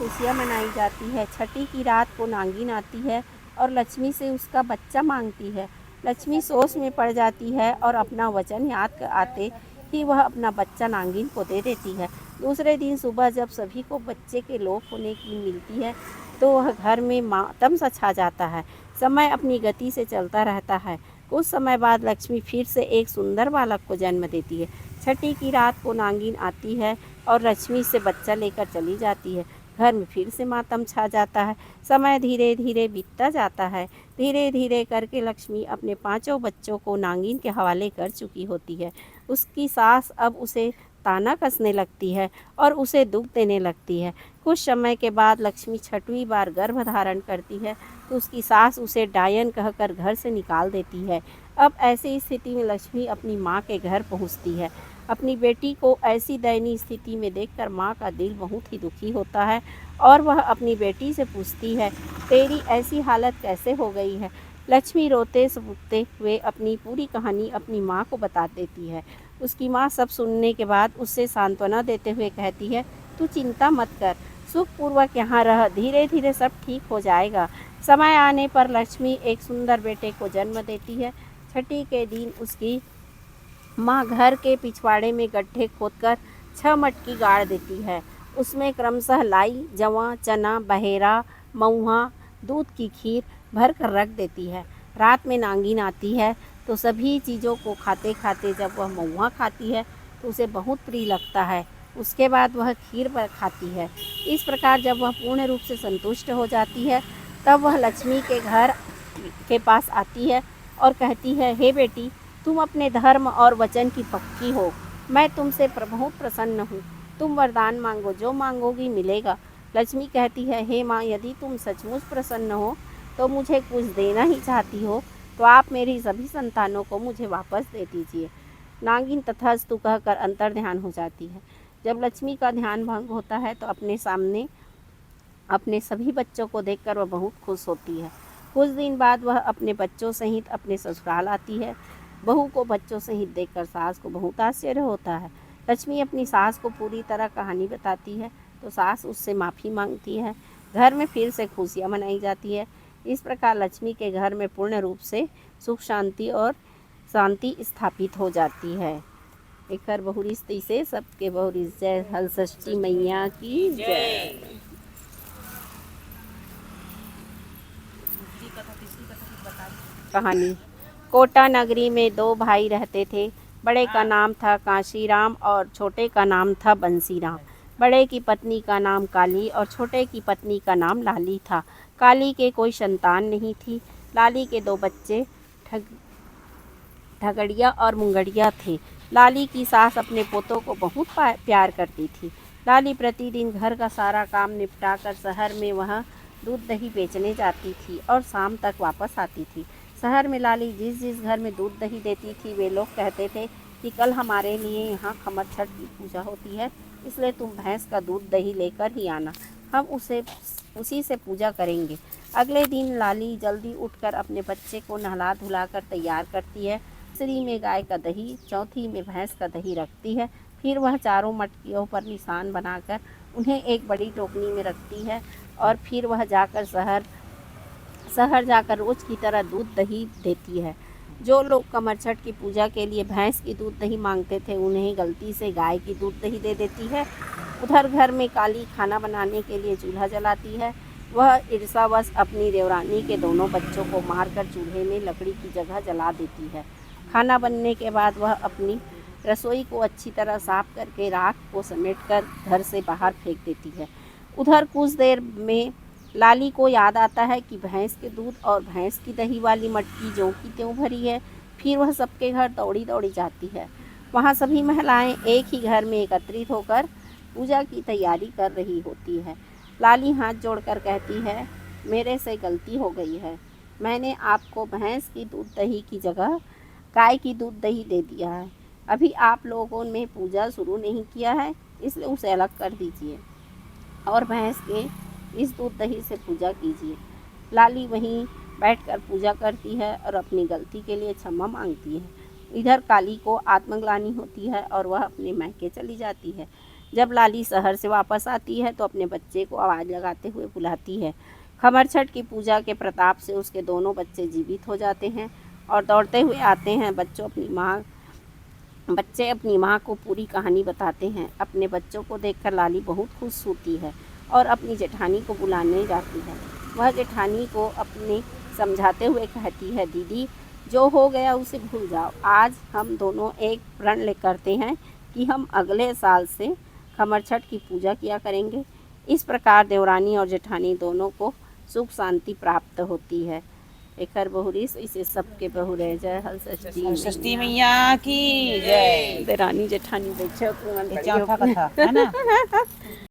खुशियाँ मनाई जाती है। छठी की रात को नागिन आती है और लक्ष्मी से उसका बच्चा मांगती है। लक्ष्मी सोच में पड़ जाती है और अपना वचन याद आते ही वह अपना बच्चा नागिन को दे देती है। दूसरे दिन सुबह जब सभी को बच्चे के लोप होने की मिलती है तो वह घर में मातम सा छा जाता है। समय अपनी गति से चलता रहता है। कुछ समय बाद लक्ष्मी फिर से एक सुंदर बालक को जन्म देती है। छठी की रात को नागिन आती है और लक्ष्मी से बच्चा लेकर चली जाती है। घर में फिर से मातम छा जाता है। समय धीरे धीरे बीतता जाता है। धीरे धीरे करके लक्ष्मी अपने 5 बच्चों को नागिन के हवाले कर चुकी होती है। उसकी सास अब उसे ताना कसने लगती है और उसे दुख देने लगती है। कुछ समय के बाद लक्ष्मी छठवीं बार गर्भ धारण करती है तो उसकी सास उसे डायन कहकर घर से निकाल देती है। अब ऐसी स्थिति में लक्ष्मी अपनी माँ के घर पहुँचती है। अपनी बेटी को ऐसी दयनीय स्थिति में देखकर माँ का दिल बहुत ही दुखी होता है और वह अपनी बेटी से पूछती है, तेरी ऐसी हालत कैसे हो गई है। लक्ष्मी रोते सूखते हुए अपनी पूरी कहानी अपनी माँ को बता देती है। उसकी माँ सब सुनने के बाद उससे सांत्वना देते हुए कहती है, तू चिंता मत कर, सुखपूर्वक यहाँ रह, धीरे धीरे सब ठीक हो जाएगा। समय आने पर लक्ष्मी एक सुंदर बेटे को जन्म देती है। छठी के दिन उसकी माँ घर के पिछवाड़े में गड्ढे खोदकर 6 मटकी गाड़ देती है। उसमें क्रमशः लाई, जवां, चना, बहेरा, महुआ, दूध की खीर भर कर रख देती है। रात में नागिन आती है तो सभी चीज़ों को खाते खाते जब वह महुआ खाती है तो उसे बहुत प्रिय लगता है। उसके बाद वह खीर पर खाती है। इस प्रकार जब वह पूर्ण रूप से संतुष्ट हो जाती है तब वह लक्ष्मी के घर के पास आती है और कहती है, हे बेटी, तुम अपने धर्म और वचन की पक्की हो। मैं तुमसे बहुत प्रसन्न हूँ। तुम वरदान मांगो, जो मांगोगी मिलेगा। लक्ष्मी कहती है, हे माँ, यदि तुम सचमुच प्रसन्न हो तो मुझे कुछ देना ही चाहती हो तो आप मेरी सभी संतानों को मुझे वापस दे दीजिए। नागिन तथास्तु कहकर अंतर्ध्यान हो जाती है। जब लक्ष्मी का ध्यान भंग होता है तो अपने सामने अपने सभी बच्चों को देखकर वह बहुत खुश होती है। कुछ दिन बाद वह अपने बच्चों सहित अपने ससुराल आती है। बहू को बच्चों सहित देखकर सास को बहुत आश्चर्य होता है। लक्ष्मी अपनी सास को पूरी तरह कहानी बताती है तो सास उससे माफ़ी मांगती है। घर में फिर से खुशियाँ मनाई जाती है। इस प्रकार लक्ष्मी के घर में पूर्ण रूप से सुख शांति स्थापित हो जाती है। एक हर बहुरिश्ती से सबके बहुरिश्त जय। हल षष्ठी मैया की जय। कहानी। कोटा नगरी में 2 भाई रहते थे। बड़े का नाम था काशीराम और छोटे का नाम था बंसीराम। बड़े की पत्नी का नाम काली और छोटे की पत्नी का नाम लाली था। काली के कोई संतान नहीं थी। लाली के 2 बच्चे ठगड़िया और मुंगड़िया थे। लाली की सास अपने पोतों को बहुत प्यार करती थी। लाली प्रतिदिन घर का सारा काम निपटाकर शहर में वह दूध दही बेचने जाती थी और शाम तक वापस आती थी। शहर में लाली जिस जिस घर में दूध दही देती थी वे लोग कहते थे कि कल हमारे लिए यहाँ खमर छठ की पूजा होती है, इसलिए तुम भैंस का दूध दही लेकर ही आना, हम उसी से पूजा करेंगे। अगले दिन लाली जल्दी उठकर अपने बच्चे को नहला धुलाकर तैयार करती है। तीसरी में गाय का दही, चौथी में भैंस का दही रखती है। फिर वह चारों मटकियों पर निशान बनाकर उन्हें एक बड़ी टोकनी में रखती है और फिर वह जाकर शहर जाकर रोज़ की तरह दूध दही देती है। जो लोग कमर छठ की पूजा के लिए भैंस की दूध दही मांगते थे उन्हें गलती से गाय की दूध दही दे देती है। उधर घर में काली खाना बनाने के लिए चूल्हा जलाती है। वह ईर्ष्यावश अपनी देवरानी के दोनों बच्चों को मारकर चूल्हे में लकड़ी की जगह जला देती है। खाना बनने के बाद वह अपनी रसोई को अच्छी तरह साफ करके राख को समेटकर घर से बाहर फेंक देती है। उधर कुछ देर में लाली को याद आता है कि भैंस के दूध और भैंस की दही वाली मटकी ज्यों की त्यों भरी है। फिर वह सबके घर दौड़ी दौड़ी जाती है। वहाँ सभी महिलाएं एक ही घर में एकत्रित होकर पूजा की तैयारी कर रही होती है। लाली हाथ जोड़कर कहती है, मेरे से गलती हो गई है, मैंने आपको भैंस की दूध दही की जगह गाय की दूध दही दे दिया है। अभी आप लोगों ने पूजा शुरू नहीं किया है, इसलिए उसे अलग कर दीजिए और भैंस के इस दूध दही से पूजा कीजिए। लाली वहीं बैठकर पूजा करती है और अपनी गलती के लिए क्षमा मांगती है। इधर काली को आत्मग्लानि होती है और वह अपने मैके चली जाती है। जब लाली शहर से वापस आती है तो अपने बच्चे को आवाज़ लगाते हुए बुलाती है। खमर छठ की पूजा के प्रताप से उसके दोनों बच्चे जीवित हो जाते हैं और दौड़ते हुए आते हैं। बच्चे अपनी माँ को पूरी कहानी बताते हैं। अपने बच्चों को देखकर लाली बहुत खुश होती है और अपनी जेठानी को बुलाने जाती है। वह जेठानी को अपने समझाते हुए कहती है, दीदी जो हो गया उसे भूल जाओ। आज हम दोनों एक प्रण करते हैं कि हम अगले साल से खमर छठ की पूजा किया करेंगे। इस प्रकार देवरानी और जेठानी दोनों को सुख शांति प्राप्त होती है। एकर बहुरी इसे सबके बहु रह जाए। हल षष्ठी मैया की जय। देवरानी जेठानी बैठक ये चौथा कथा है ना।